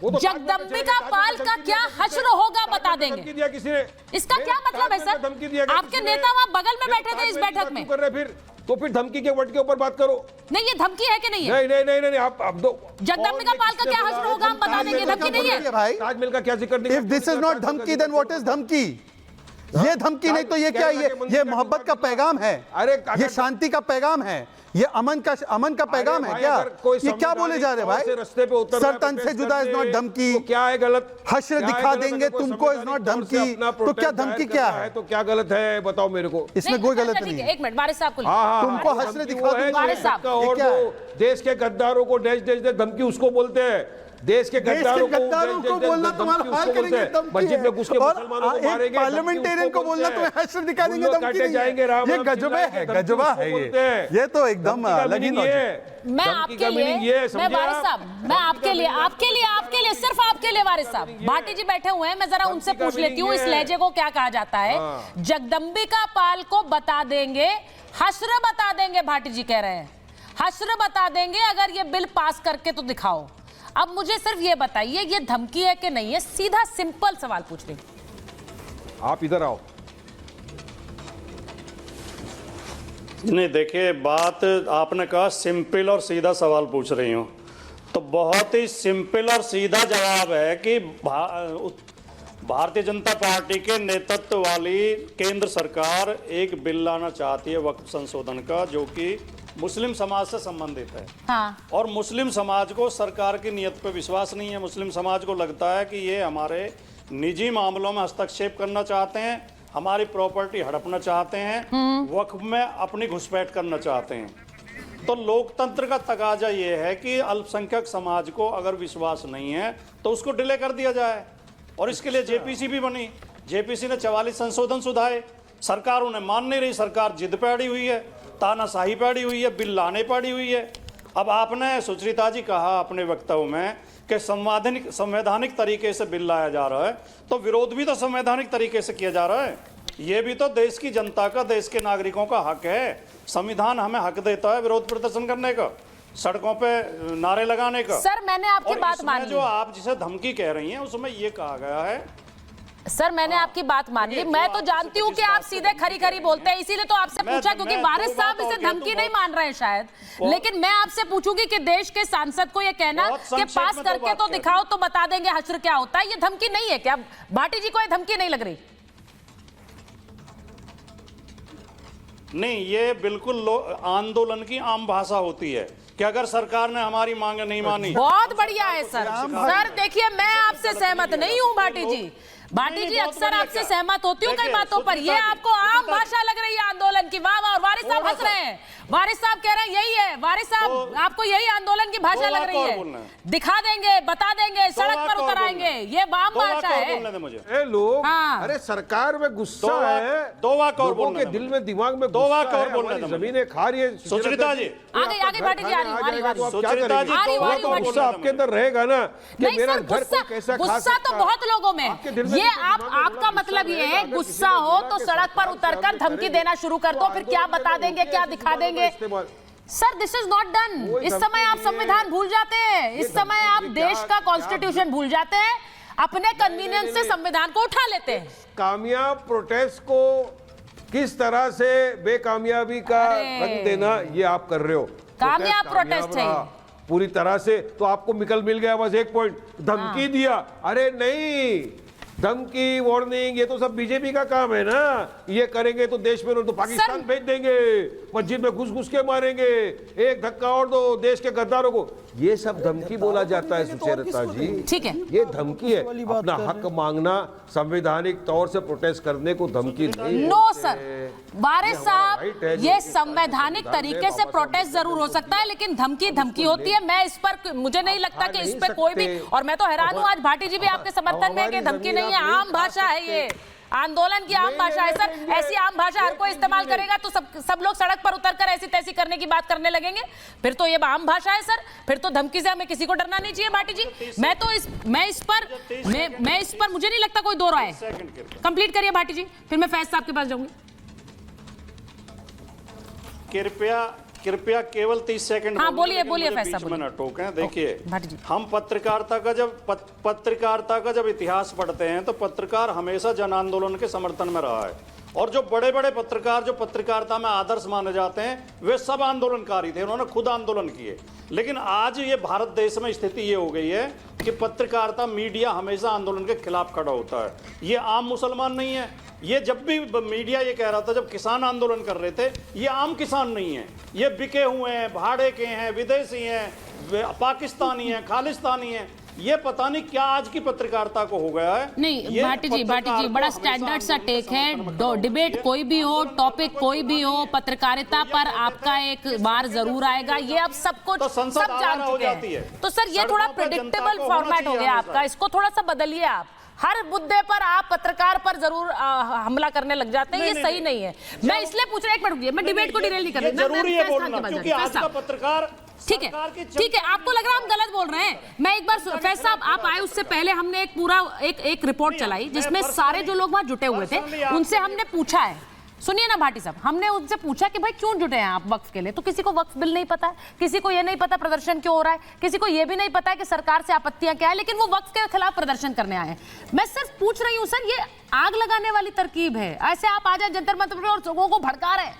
जगदम्बिका पाल का क्या हश्र होगा बता देंगे। किसी ने इसका क्या मतलब है सर? आपके नेता वहाँ बगल में बैठे थे इस बैठक में। कर रहे फिर धमकी के वर्ड के ऊपर बात करो। नहीं ये धमकी है कि नहीं है? नहीं आप दो। जगदम्बिका पाल का क्या हश्र होगा हम बता देंगे। धमकी नहीं है भाई। ताजमहल का क्या जिक्र नहीं। इफ दिस इज नॉट धमकी देन व्हाट इज धमकी? ये धमकी नहीं तो ये क्या? ये मोहब्बत का पैगाम है, ये शांति का पैगाम है, ये अमन का पैगाम है क्या? ये क्या बोले जा रहे भाई? रास्ते पे उतर सर तन से जुदा इज नॉट धमकी। तो क्या है गलत? हश्र दिखा देंगे तुमको इज नॉट धमकी। तो क्या धमकी क्या है? तो क्या गलत है बताओ मेरे को। इसमें कोई गलत नहीं है। एक मिनट वारिस साहब को तुमको हश्र दिखा देंगे और देश के गद्दारों को धमकी उसको बोलते हैं। देश के गद्दारों को बोलना तुम्हारा हाल करेंगे। मस्जिद में घुस के मुसलमानों को मारेंगे। पार्लियामेंटियन को बोलना तुम्हें हश्र दिखा देंगे धमकी नहीं है। ये गजबे है, गजबा है ये तो एकदम अलग ही लॉजिक। मैं आपके लिए, मैं वारिस साहब, मैं आपके लिए सिर्फ आपके लिए वारिस साहब, भाटी जी बैठे हुए हैं, मैं जरा उनसे पूछ लेती हूँ इस लहजे को क्या कहा जाता है। जगदम्बिका पाल को बता देंगे, हश्र बता देंगे, भाटी जी कह रहे हैं हश्र बता देंगे अगर ये बिल पास करके तो दिखाओ। अब मुझे सिर्फ ये बताइए ये धमकी है कि नहीं है? सीधा सिंपल सवाल पूछ रही हूं। आप इधर आओ। नहीं देखिए, बात आपने कहा सिंपल और सीधा सवाल पूछ रही हूँ, तो बहुत ही सिंपल और सीधा जवाब है कि भारतीय जनता पार्टी के नेतृत्व वाली केंद्र सरकार एक बिल लाना चाहती है वक्फ संशोधन का, जो कि मुस्लिम समाज से संबंधित है। हाँ। और मुस्लिम समाज को सरकार की नीयत पर विश्वास नहीं है। मुस्लिम समाज को लगता है कि ये हमारे निजी मामलों में हस्तक्षेप करना चाहते हैं, हमारी प्रॉपर्टी हड़पना चाहते हैं, वक्फ में अपनी घुसपैठ करना चाहते हैं। तो लोकतंत्र का तकाजा ये है कि अल्पसंख्यक समाज को अगर विश्वास नहीं है तो उसको डिले कर दिया जाए। और इसके लिए जेपीसी भी बनी। जेपीसी ने 44 संशोधन सुधारे, सरकार उन्हें मान नहीं रही, सरकार जिद पे अड़ी हुई है, तानाशाही पे अड़ी हुई है, बिल लाने पे अड़ी हुई है। अब आपने सुचरिता जी कहा अपने वक्तव्य में कि संवैधानिक तरीके से बिल लाया जा रहा है, तो विरोध भी तो संवैधानिक तरीके से किया जा रहा है। ये भी तो देश की जनता का, देश के नागरिकों का हक है। संविधान हमें हक देता है विरोध प्रदर्शन करने का, सड़कों पे नारे लगाने का। सर मैंने आपकी बात मान ली। जो आप जिसे धमकी कह रही हैं उसमें ये कहा गया है। सर मैंने आपकी बात मान ली। मैं तो जानती हूँ कि आप सीधे खरी खरी बोलते हैं, इसीलिए तो आपसे पूछा, क्योंकि वारिस साहब इसे धमकी नहीं मान रहे हैं शायद। लेकिन मैं आपसे पूछूंगी कि देश के सांसद को ये कहना कि पास करके तो दिखाओ तो बता देंगे हश्र क्या होता है, ये धमकी नहीं है क्या? भाटी जी को ये धमकी नहीं लग रही? नहीं, ये बिल्कुल आंदोलन की आम भाषा होती है कि अगर सरकार ने हमारी मांग नहीं मानी। बहुत बढ़िया है सर। सर देखिए मैं आपसे सहमत नहीं हूँ भाटी जी। भाटी जी अक्सर आपसे सहमत होती हूँ कई बातों पर, ये आपको आम भाषा लग रही है आंदोलन की। वाह वाह। और वारिस साहब हंस रहे हैं, वारिस साहब कह रहे हैं यही है। वारिस साहब आपको यही आंदोलन की भाषा लग रही है? दिखा देंगे, बता देंगे, सड़क पर उतर आएंगे, ये आम भाषा है। लोग अरे सरकार में गुस्सा है, लोगों के दिल में दिमाग में जमीनें खा रही है। सुचरिता जी आगे भाटी जी आ रही। गुस्सा आपके अंदर रहेगा ना कि मेरा घर को कैसा खा सकता है। गुस्सा तो बहुत लोगों में। ये आपका मतलब ये है गुस्सा हो तो सड़क पर उतरकर धमकी देना शुरू कर दो, फिर क्या बता देंगे, क्या दिखा देंगे। Sir this is not done. इस समय आप संविधान भूल जाते हैं, इस समय आप देश का कॉन्स्टिट्यूशन भूल जाते हैं, अपने कन्वीनियंस से संविधान को उठा लेते हैं। कामयाब प्रोटेस्ट को किस तरह से बेकामयाबी का रंग देना ये आप कर रहे हो। कामयाब प्रोटेस्ट है पूरी तरह से, तो आपको मिल गया बस एक पॉइंट, धमकी दिया। अरे नहीं, धमकी वार्निंग ये तो सब बीजेपी का काम है ना। ये करेंगे तो देश में तो पाकिस्तान भेज देंगे, मस्जिद में घुस के मारेंगे, एक धक्का और दो देश के गद्दारों को, ये सब धमकी बोला जाता है सुचेता जी। ठीक है, ये धमकी है। अपना हक मांगना, संवैधानिक तौर से प्रोटेस्ट करने को धमकी नहीं। नो सर वारिस साहब, ये संवैधानिक तरीके से प्रोटेस्ट जरूर हो सकता है, लेकिन धमकी होती है। मैं इस पर, मुझे नहीं लगता कि इस पे कोई भी, और मैं तो हैरान हूँ आज भाटी जी भी आपके समर्थन में है कि धमकी नहीं है, आम भाषा है, ये आंदोलन की आम भाषा है। सर ऐसी आम भाषा हर कोई इस्तेमाल करेगा तो सब लोग सड़क पर उतरकर ऐसी तैसी करने की बात करने लगेंगे, फिर तो ये आम भाषा है सर। फिर तो धमकी से हमें किसी को डरना नहीं चाहिए भाटी जी। मैं इस पर मुझे नहीं लगता कोई दो राय है। कंप्लीट करिए भाटी जी, फिर मैं फैज साहब के पास जाऊंगी। कृपया कृपया केवल 30 सेकंड। हाँ, बोलिए, लेकिन बोलिए मुझे फैसला, बीच में बोलिए। न टोकें। देखिए, भाटी जी। हम पत्रकारिता का जब इतिहास पढ़ते हैं तो पत्रकार हमेशा जन आंदोलन के समर्थन में रहा है, और जो बड़े बड़े पत्रकार जो पत्रकारिता में आदर्श माने जाते हैं वे सब आंदोलनकारी थे, उन्होंने खुद आंदोलन किए। लेकिन आज ये भारत देश में स्थिति ये हो गई है कि पत्रकारिता, मीडिया हमेशा आंदोलन के खिलाफ खड़ा होता है। ये आम मुसलमान नहीं है। ये जब भी मीडिया ये कह रहा था, जब किसान आंदोलन कर रहे थे, ये आम किसान नहीं है, ये बिके हुए हैं, भाड़े के हैं, विदेशी हैं, पाकिस्तानी हैं, खालिस्तानी हैं। ये पता नहीं क्या आज की पत्रकारिता को हो गया है। नहीं भाटी जी बड़ा स्टैंडर्ड सा टेक है। डिबेट कोई भी हो, टॉपिक कोई भी हो, पत्रकारिता पर आपका एक बार जरूर आएगा। ये अब सबको तो संसद सब जान हो चुके जाती हैं। है। तो सर ये थोड़ा सड़कों पर जनता प्रेडिक्टेबल को होना फॉर्मेट हो चाहिए गया हमेशा। आपका, इसको थोड़ा सा बदलिए आप। हर मुद्दे पर आप पत्रकार पर जरूर हमला करने लग जाते हैं, ये सही नहीं है। मैं इसलिए पूछ रहा, एक मिनट रुकिए, मैं डिबेट को डिरेल नहीं कर रही, जरूरी है बोलना, क्योंकि आज का पत्रकार ठीक है, ठीक है, आपको लग रहा है हम गलत बोल रहे हैं। मैं एक बार फैज साहब आप आए उससे पहले हमने एक पूरा एक रिपोर्ट चलाई जिसमें सारे जो लोग वहां जुटे हुए थे उनसे हमने पूछा है। सुनिए ना भाटी साहब, हमने उनसे पूछा कि भाई क्यों जुटे हैं आप वक्फ के लिए, तो किसी को वक्फ बिल नहीं पता है, किसी को ये नहीं पता प्रदर्शन क्यों हो रहा है, किसी को ये भी नहीं पता है कि सरकार से आपत्तियां क्या है, लेकिन वो वक्फ के खिलाफ प्रदर्शन करने आए हैं। मैं सिर्फ पूछ रही हूँ सर, ये आग लगाने वाली तरकीब है। ऐसे आप आ जाए जंतर मंतर पर और लोगों को भड़का रहे हैं।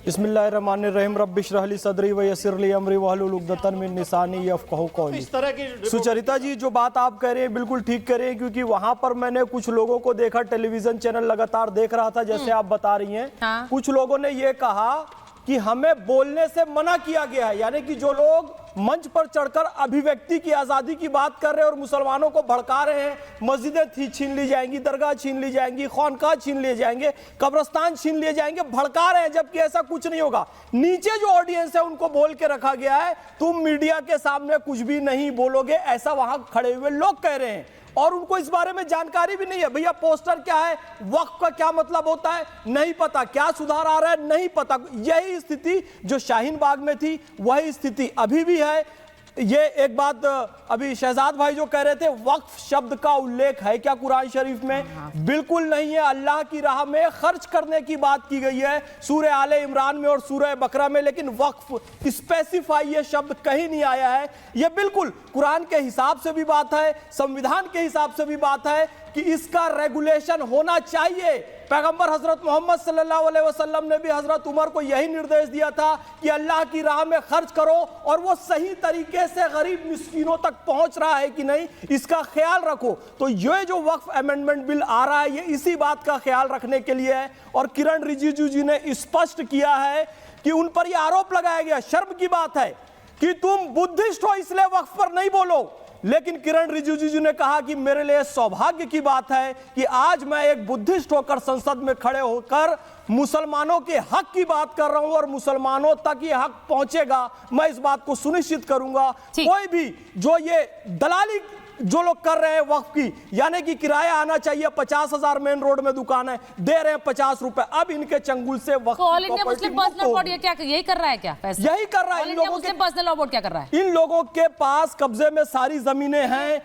बिस्मिल्लाहिर्रहमानिर्रहीम रब्बिश रहली सदरी व यस्सिर ली अमरी वहलुल उक़दतन मिन लिसानी यफ़क़हू क़ौली। इस तरह की सुचरिता जी जो बात आप कह रहे हैं बिल्कुल ठीक कह रहे हैं, क्योंकि वहां पर मैंने कुछ लोगों को देखा, टेलीविजन चैनल लगातार देख रहा था जैसे आप बता रही हैं। हाँ। कुछ लोगों ने ये कहा कि हमें बोलने से मना किया गया है, यानी कि जो लोग मंच पर चढ़कर अभिव्यक्ति की आजादी की बात कर रहे हैं और मुसलमानों को भड़का रहे हैं, मस्जिदें छीन ली जाएंगी, दरगाह छीन ली जाएंगी, खानकाह छीन लिए जाएंगे, कब्रिस्तान छीन लिए जाएंगे, भड़का रहे हैं, जबकि ऐसा कुछ नहीं होगा। नीचे जो ऑडियंस है उनको बोल के रखा गया है, तुम मीडिया के सामने कुछ भी नहीं बोलोगे, ऐसा वहां खड़े हुए लोग कह रहे हैं, और उनको इस बारे में जानकारी भी नहीं है। भैया पोस्टर क्या है, वक्फ का क्या मतलब होता है नहीं पता, क्या सुधार आ रहा है नहीं पता। यही स्थिति जो शाहीन बाग में थी वही स्थिति अभी भी है। ये एक बात अभी शहजाद भाई जो कह रहे थे, वक्फ शब्द का उल्लेख है क्या कुरान शरीफ में? बिल्कुल नहीं है। अल्लाह की राह में खर्च करने की बात की गई है सूरह आले इमरान में और सूरह बकरा में, लेकिन वक्फ स्पेसिफाई ये शब्द कहीं नहीं आया है। ये बिल्कुल कुरान के हिसाब से भी बात है, संविधान के हिसाब से भी बात है कि इसका रेगुलेशन होना चाहिए। पैगंबर हजरत मोहम्मद सल्लल्लाहु अलैहि वसल्लम ने भी हजरत उमर को यही निर्देश दिया था कि अल्लाह की राह में खर्च करो, और वो सही तरीके से गरीब मिस्कीनों तक पहुंच रहा है कि नहीं इसका ख्याल रखो। तो ये जो वक्फ अमेंडमेंट बिल आ रहा है ये इसी बात का ख्याल रखने के लिए है। और किरण रिजिजू जी ने स्पष्ट किया है कि उन पर यह आरोप लगाया गया, शर्म की बात है कि तुम बुद्धिस्ट हो इसलिए वक्फ पर नहीं बोलो, लेकिन किरण रिजिजू जी ने कहा कि मेरे लिए सौभाग्य की बात है कि आज मैं एक बुद्धिस्ट होकर संसद में खड़े होकर मुसलमानों के हक की बात कर रहा हूं, और मुसलमानों तक ये हक पहुंचेगा, मैं इस बात को सुनिश्चित करूंगा। कोई भी जो ये दलाली जो लोग कर रहे हैं वक्फ की, यानी कि किराया आना चाहिए 50,000 मेन रोड में दुकान है, दे रहे हैं 50 रुपए, अब इनके चंगुल से Waqf all India Muslim personal board ये क्या यही कर रहा है क्या? यही कर रहा है। All India Muslim personal law board क्या कर रहा है? इन लोगों के पास कब्जे में सारी जमीनें हैं